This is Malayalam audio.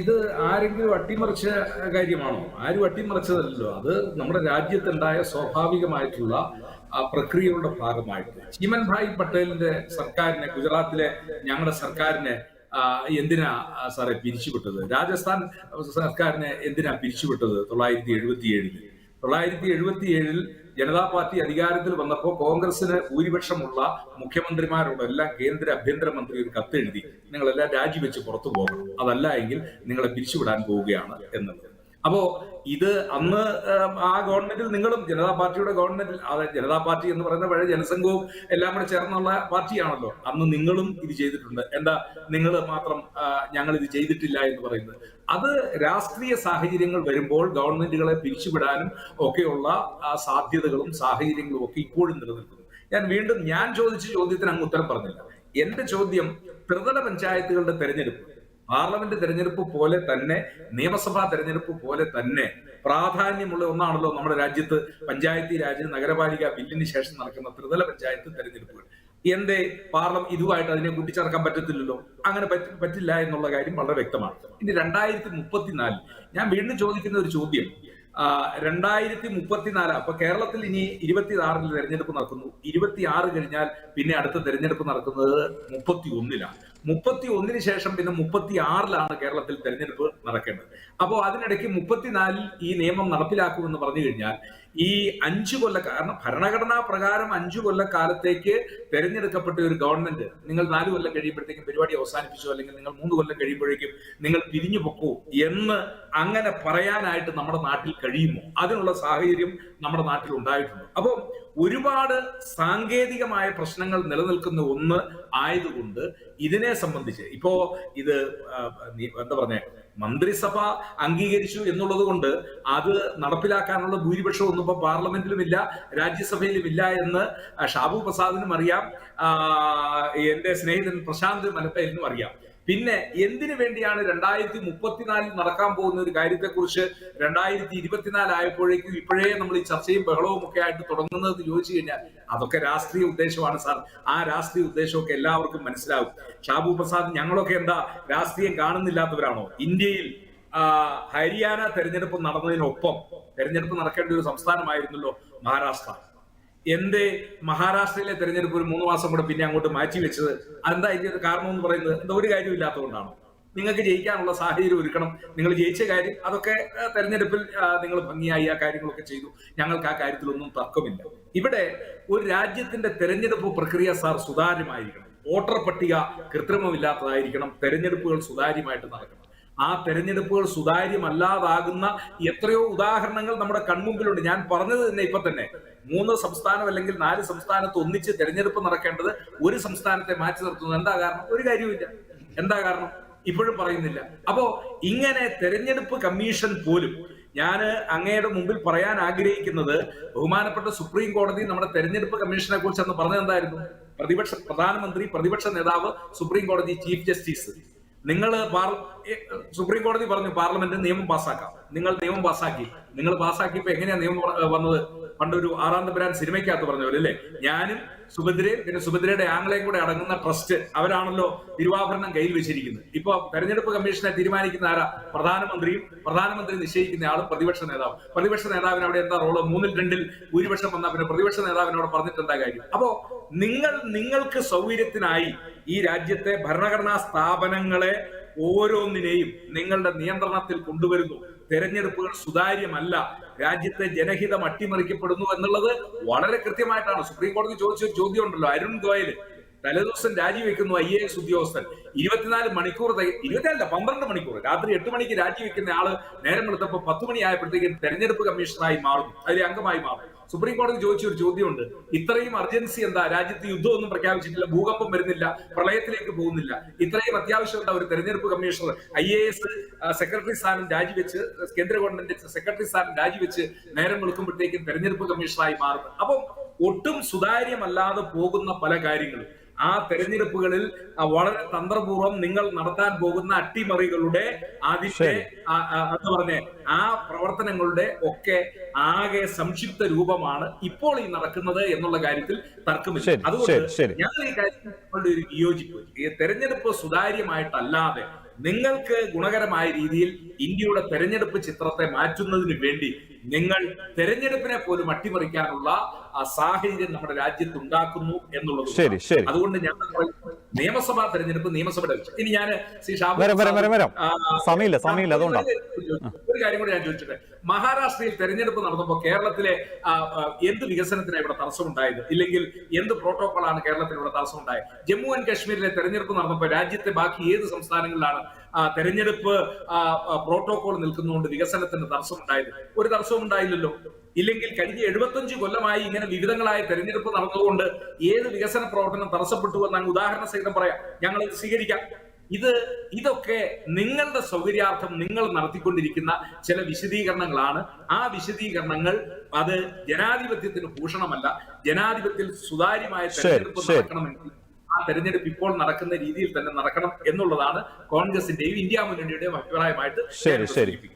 ഇത് ആരെങ്കിലും അട്ടിമറിച്ച കാര്യമാണോ? ആരും അട്ടിമറിച്ചതല്ലോ. അത് നമ്മുടെ രാജ്യത്തുണ്ടായ സ്വാഭാവികമായിട്ടുള്ള പ്രക്രിയകളുടെ ഭാഗമായിട്ട് ചീമൻ ഭായ് പട്ടേലിന്റെ സർക്കാരിനെ, ഗുജറാത്തിലെ ഞങ്ങളുടെ സർക്കാരിനെ എന്തിനാ സാറേ പിരിച്ചുവിട്ടത്? രാജസ്ഥാൻ സർക്കാരിനെ എന്തിനാ പിരിച്ചുവിട്ടത്? 977 ജനതാ പാർട്ടി അധികാരത്തിൽ വന്നപ്പോൾ കോൺഗ്രസിന് ഭൂരിപക്ഷമുള്ള മുഖ്യമന്ത്രിമാരോടെല്ലാം കേന്ദ്ര ആഭ്യന്തരമന്ത്രി ഒരു കത്തെഴുതി, നിങ്ങളെല്ലാം രാജിവെച്ച് പുറത്തു പോകണം, അതല്ല എങ്കിൽ നിങ്ങളെ പിരിച്ചുവിടാൻ പോവുകയാണ് എന്നുള്ളത്. അപ്പോ ഇത് അന്ന് ആ ഗവൺമെന്റിൽ നിങ്ങളും ജനതാ പാർട്ടിയുടെ ഗവൺമെന്റിൽ, അതായത് ജനതാ പാർട്ടി എന്ന് പറയുന്ന പഴയ ജനസംഘവും എല്ലാം കൂടെ ചേർന്നുള്ള പാർട്ടിയാണല്ലോ, അന്ന് നിങ്ങളും ഇത് ചെയ്തിട്ടുണ്ട്. എന്താ നിങ്ങൾ മാത്രം ഞങ്ങൾ ഇത് ചെയ്തിട്ടില്ല എന്ന് പറയുന്നത്? അത് രാഷ്ട്രീയ സാഹചര്യങ്ങൾ വരുമ്പോൾ ഗവൺമെന്റുകളെ പിരിച്ചുവിടാനും ഒക്കെയുള്ള സാധ്യതകളും സാഹചര്യങ്ങളും ഒക്കെ ഇപ്പോഴും നിലനിൽക്കുന്നു. ഞാൻ ചോദിച്ച ചോദ്യത്തിന് അങ്ങ് ഉത്തരം പറഞ്ഞില്ല. എന്റെ ചോദ്യം ത്രിതല പഞ്ചായത്തുകളുടെ തെരഞ്ഞെടുപ്പ്, പാർലമെന്റ് തെരഞ്ഞെടുപ്പ് പോലെ തന്നെ നിയമസഭാ തെരഞ്ഞെടുപ്പ് പോലെ തന്നെ പ്രാധാന്യമുള്ള ഒന്നാണല്ലോ നമ്മുടെ രാജ്യത്ത് പഞ്ചായത്തി രാജ് നഗരപാലിക ബില്ലിന് ശേഷം നടക്കുന്ന ത്രിതല പഞ്ചായത്ത് തെരഞ്ഞെടുപ്പുകൾ. എന്തേ പാർലമെന്റ് ഇതുമായിട്ട് അതിനെ കൂട്ടിച്ചേർക്കാൻ പറ്റത്തില്ലല്ലോ? അങ്ങനെ പറ്റില്ല എന്നുള്ള കാര്യം വളരെ വ്യക്തമാണ്. ഇനി 2034 ഞാൻ വീണ്ടും ചോദിക്കുന്ന ഒരു ചോദ്യം, 2034 അപ്പൊ കേരളത്തിൽ ഇനി 26 തെരഞ്ഞെടുപ്പ് നടക്കുന്നു. 26 കഴിഞ്ഞാൽ പിന്നെ അടുത്ത തെരഞ്ഞെടുപ്പ് നടക്കുന്നത് 31-ലാണ്. 31-ന് ശേഷം പിന്നെ 36-ലാണ് കേരളത്തിൽ തെരഞ്ഞെടുപ്പ് നടക്കേണ്ടത്. അപ്പോൾ അതിനിടയ്ക്ക് 34-ൽ ഈ നിയമം നടപ്പിലാക്കുമെന്ന് പറഞ്ഞു കഴിഞ്ഞാൽ ഈ 5 കൊല്ല, കാരണം ഭരണഘടനാ പ്രകാരം 5 കൊല്ലക്കാലത്തേക്ക് തെരഞ്ഞെടുക്കപ്പെട്ട ഒരു ഗവൺമെന്റ് നിങ്ങൾ 4 കൊല്ലം കഴിയുമ്പോഴത്തേക്കും പരിപാടി അവസാനിപ്പിച്ചോ, അല്ലെങ്കിൽ നിങ്ങൾ 3 കൊല്ലം കഴിയുമ്പോഴേക്കും നിങ്ങൾ പിരിഞ്ഞു പൊക്കോ എന്ന് അങ്ങനെ പറയാനായിട്ട് നമ്മുടെ നാട്ടിൽ കഴിയുമോ? അതിനുള്ള സാഹചര്യം നമ്മുടെ നാട്ടിൽ ഉണ്ടായിട്ടുണ്ട്. അപ്പോൾ ഒരുപാട് സാങ്കേതികമായ പ്രശ്നങ്ങൾ നിലനിൽക്കുന്ന ഒന്ന് ആയതുകൊണ്ട് ഇതിനെ സംബന്ധിച്ച് ഇപ്പോ ഇത് എന്താ പറഞ്ഞേ, മന്ത്രിസഭ അംഗീകരിച്ചു എന്നുള്ളത് കൊണ്ട് അത് നടപ്പിലാക്കാനുള്ള ഭൂരിപക്ഷം ഒന്നും ഇപ്പൊ പാർലമെന്റിലും ഇല്ല, രാജ്യസഭയിലും ഇല്ല എന്ന് ഷാബു പ്രസാദിനും അറിയാം, എന്റെ സ്നേഹിതൻ പ്രശാന്ത് മലപ്പയിലിനും അറിയാം. പിന്നെ എന്തിനു വേണ്ടിയാണ് 2034 നടക്കാൻ പോകുന്ന ഒരു കാര്യത്തെക്കുറിച്ച് 2024 ആയപ്പോഴേക്കും ഇപ്പോഴേ നമ്മൾ ഈ ചർച്ചയും ബഹളവും ഒക്കെ ആയിട്ട് തുടങ്ങുന്നത് ചോദിച്ചു കഴിഞ്ഞാൽ അതൊക്കെ രാഷ്ട്രീയ ഉദ്ദേശമാണ് സാർ. ആ രാഷ്ട്രീയ ഉദ്ദേശമൊക്കെ എല്ലാവർക്കും മനസ്സിലാവും. ഷാബു പ്രസാദ്, ഞങ്ങളൊക്കെ എന്താ രാഷ്ട്രീയം കാണുന്നില്ലാത്തവരാണോ? ഇന്ത്യയിൽ ഹരിയാന തെരഞ്ഞെടുപ്പ് നടന്നതിനൊപ്പം തെരഞ്ഞെടുപ്പ് നടക്കേണ്ട ഒരു സംസ്ഥാനമായിരുന്നല്ലോ മഹാരാഷ്ട്ര. എന്തേ മഹാരാഷ്ട്രയിലെ തെരഞ്ഞെടുപ്പ് ഒരു 3 മാസം കൂടെ പിന്നെ അങ്ങോട്ട് മാറ്റി വെച്ചത്? അതെന്താ ഇതിന്റെ ഒരു കാരണം എന്ന് പറയുന്നത്? എന്താ ഒരു കാര്യം ഇല്ലാത്തതുകൊണ്ടാണോ? നിങ്ങൾക്ക് ജയിക്കാനുള്ള സാഹചര്യം ഒരുക്കണം, നിങ്ങൾ ജയിച്ച കാര്യം അതൊക്കെ തെരഞ്ഞെടുപ്പിൽ നിങ്ങൾ ഭംഗിയായി ആ കാര്യങ്ങളൊക്കെ ചെയ്തു. ഞങ്ങൾക്ക് ആ കാര്യത്തിലൊന്നും തർക്കമില്ല. ഇവിടെ ഒരു രാജ്യത്തിന്റെ തെരഞ്ഞെടുപ്പ് പ്രക്രിയ സാർ സുതാര്യമായിരിക്കണം, വോട്ടർ പട്ടിക കൃത്രിമമില്ലാത്തതായിരിക്കണം, തെരഞ്ഞെടുപ്പുകൾ സുതാര്യമായിട്ട് നടക്കണം. ആ തെരഞ്ഞെടുപ്പുകൾ സുതാര്യമല്ലാതാകുന്ന എത്രയോ ഉദാഹരണങ്ങൾ നമ്മുടെ കൺമുമ്പിലുണ്ട്. ഞാൻ പറഞ്ഞത് തന്നെ ഇപ്പൊ തന്നെ 3 സംസ്ഥാനം അല്ലെങ്കിൽ 4 സംസ്ഥാനത്ത് ഒന്നിച്ച് തെരഞ്ഞെടുപ്പ് നടക്കേണ്ടത് ഒരു സംസ്ഥാനത്തെ മാറ്റി നിർത്തുന്നത് എന്താ കാരണം? ഒരു കാര്യമില്ല. എന്താ കാരണം? ഇപ്പോഴും പറയുന്നില്ല. അപ്പോ ഇങ്ങനെ തെരഞ്ഞെടുപ്പ് കമ്മീഷൻ പോലും, ഞാൻ അങ്ങയുടെ മുമ്പിൽ പറയാൻ ആഗ്രഹിക്കുന്നത്, ബഹുമാനപ്പെട്ട സുപ്രീം കോടതി നമ്മുടെ തെരഞ്ഞെടുപ്പ് കമ്മീഷനെ കുറിച്ച് അന്ന് പറഞ്ഞത് എന്തായിരുന്നു? പ്രധാനമന്ത്രി, പ്രതിപക്ഷ നേതാവ്, സുപ്രീം കോടതി ചീഫ് ജസ്റ്റിസ്, നിങ്ങൾ സുപ്രീം കോടതി പറഞ്ഞു പാർലമെന്റ് നിയമം പാസ്സാക്കാം. നിങ്ങൾ നിയമം പാസ്സാക്കി. നിങ്ങൾ പാസ്സാക്കിയപ്പോ എങ്ങനെയാ നിയമം വന്നത്? പണ്ടൊരു 6-ാം തമ്പുരാൻ സിനിമയ്ക്കകത്ത് പറഞ്ഞ പോലെ അല്ലേ, ഞാനും സുഭദ്രയും പിന്നെ സുഭദ്രയുടെ ആംഗ്ലയും കൂടെ അടങ്ങുന്ന ട്രസ്റ്റ്, അവരാണല്ലോ തിരുവാഭരണം കയ്യിൽ വെച്ചിരിക്കുന്നത്. ഇപ്പൊ തെരഞ്ഞെടുപ്പ് കമ്മീഷനെ തീരുമാനിക്കുന്ന ആരാ? പ്രധാനമന്ത്രിയും പ്രധാനമന്ത്രി നിശ്ചയിക്കുന്ന ആളും പ്രതിപക്ഷ നേതാവ്. പ്രതിപക്ഷ നേതാവിന് അവിടെ എന്താ റോള്? 3-2 ഭൂരിപക്ഷം വന്നാൽ പിന്നെ പ്രതിപക്ഷ നേതാവിനോട് പറഞ്ഞിട്ട് എന്താ കാര്യം? അപ്പോ നിങ്ങൾക്ക് സൗകര്യത്തിനായി ഈ രാജ്യത്തെ ഭരണഘടനാ സ്ഥാപനങ്ങളെ ഓരോന്നിനെയും നിങ്ങളുടെ നിയന്ത്രണത്തിൽ കൊണ്ടുവരുന്നു. തെരഞ്ഞെടുപ്പുകൾ സുതാര്യമല്ല, രാജ്യത്തെ ജനഹിതം അട്ടിമറിക്കപ്പെടുന്നു എന്നുള്ളത് വളരെ കൃത്യമായിട്ടാണ്. സുപ്രീം കോടതി ചോദിച്ച ചോദ്യം ഉണ്ടല്ലോ, അരുൺ ഗോയൽ തലേദിവസം രാജിവെക്കുന്നു IAS ഉദ്യോഗസ്ഥൻ, 24 മണിക്കൂർ 12 മണിക്കൂർ, രാത്രി 8 മണിക്ക് രാജിവെക്കുന്ന ആള് നേരം വെളുത്തപ്പോ 10 മണിയായപ്പോഴത്തേക്കും തെരഞ്ഞെടുപ്പ് കമ്മീഷണറായി മാറുന്നു, അതിലെ അംഗമായി മാറും. സുപ്രീം കോടതി ചോദിച്ച ഒരു ചോദ്യമുണ്ട്, ഇത്രയും അർജൻസി എന്താ? രാജ്യത്ത് യുദ്ധമൊന്നും പ്രഖ്യാപിച്ചിട്ടില്ല, ഭൂകമ്പം വരുന്നില്ല, പ്രളയത്തിലേക്ക് പോകുന്നില്ല, ഇത്രയും അത്യാവശ്യം എന്താ ഒരു തെരഞ്ഞെടുപ്പ് കമ്മീഷണർ IAS സെക്രട്ടറി സ്ഥാനം രാജിവെച്ച്, കേന്ദ്ര ഗവൺമെന്റ് സെക്രട്ടറി സ്ഥാനം രാജിവെച്ച് നേരം വെളുക്കുമ്പോഴത്തേക്കും തെരഞ്ഞെടുപ്പ് കമ്മീഷണറായി മാറുന്നു? അപ്പം ഒട്ടും സുതാര്യമല്ലാതെ പോകുന്ന പല കാര്യങ്ങളും, ആ തെരഞ്ഞെടുപ്പുകളിൽ വളരെ തന്ത്രപൂർവ്വം നിങ്ങൾ നടത്താൻ പോകുന്ന അട്ടിമറികളുടെ അതിന്റെ എന്ന് പറഞ്ഞ ആ പ്രവർത്തനങ്ങളുടെ ഒക്കെ ആകെ സംക്ഷിപ്ത രൂപമാണ് ഇപ്പോൾ ഈ നടക്കുന്നത് എന്നുള്ള കാര്യത്തിൽ തർക്കമില്ല. അതുകൊണ്ട് ഞങ്ങൾ ഈ കാര്യത്തിൽ ഒരു വിയോജിപ്പ്, ഈ തെരഞ്ഞെടുപ്പ് സുതാര്യമായിട്ടല്ലാതെ നിങ്ങൾക്ക് ഗുണകരമായ രീതിയിൽ ഇന്ത്യയുടെ തെരഞ്ഞെടുപ്പ് ചിത്രത്തെ മാറ്റുന്നതിന് വേണ്ടി നിങ്ങൾ തെരഞ്ഞെടുപ്പിനെ പോലും അട്ടിമറിക്കാനുള്ള സാഹചര്യം നമ്മുടെ രാജ്യത്ത് ഉണ്ടാക്കുന്നു എന്നുള്ളത്. അതുകൊണ്ട് ഞാൻ നിയമസഭാ തെരഞ്ഞെടുപ്പ് നിയമസഭയുടെ ഇനി ഞാൻ ഒരു കാര്യം കൂടെ ഞാൻ ചോദിച്ചിട്ട്, മഹാരാഷ്ട്രയിൽ തെരഞ്ഞെടുപ്പ് നടന്നപ്പോൾ കേരളത്തിലെ എന്ത് വികസനത്തിനാണ് ഇവിടെ തടസ്സമുണ്ടായത്, ഇല്ലെങ്കിൽ എന്ത് പ്രോട്ടോകോളാണ് കേരളത്തിൽ ഇവിടെ തടസ്സമുണ്ടായത്? ജമ്മു ആൻഡ് കാശ്മീരിലെ തെരഞ്ഞെടുപ്പ് നടന്നപ്പോൾ രാജ്യത്തെ ബാക്കി ഏത് സംസ്ഥാനങ്ങളിലാണ് തെരഞ്ഞെടുപ്പ് പ്രോട്ടോകോൾ നിൽക്കുന്നതുകൊണ്ട് വികസനത്തിന് തടസ്സമുണ്ടായത്? ഒരു തടസ്സവും ഉണ്ടായില്ലല്ലോ. ഇല്ലെങ്കിൽ കഴിഞ്ഞ 75 കൊല്ലമായി ഇങ്ങനെ വിവിധങ്ങളായ തെരഞ്ഞെടുപ്പ് നടന്നതുകൊണ്ട് ഏത് വികസന പ്രവർത്തനം തടസ്സപ്പെട്ടു എന്നാണ് ഉദാഹരണ സഹിതം പറയാം. ഞങ്ങൾ ഇത് സ്വീകരിക്കാം. ഇതൊക്കെ നിങ്ങളുടെ സൗകര്യാർത്ഥം നിങ്ങൾ നടത്തിക്കൊണ്ടിരിക്കുന്ന ചില വിശദീകരണങ്ങളാണ്. ആ വിശദീകരണങ്ങൾ അത് ജനാധിപത്യത്തിന് ഭൂഷണമല്ല. ജനാധിപത്യത്തിൽ സുതാര്യമായ തെരഞ്ഞെടുപ്പ് നടക്കണമെങ്കിൽ ആ തെരഞ്ഞെടുപ്പ് ഇപ്പോൾ നടക്കുന്ന രീതിയിൽ തന്നെ നടക്കണം എന്നുള്ളതാണ് കോൺഗ്രസിന്റെയും ഇന്ത്യ മുന്നണിയുടെയും അഭിപ്രായമായിട്ട്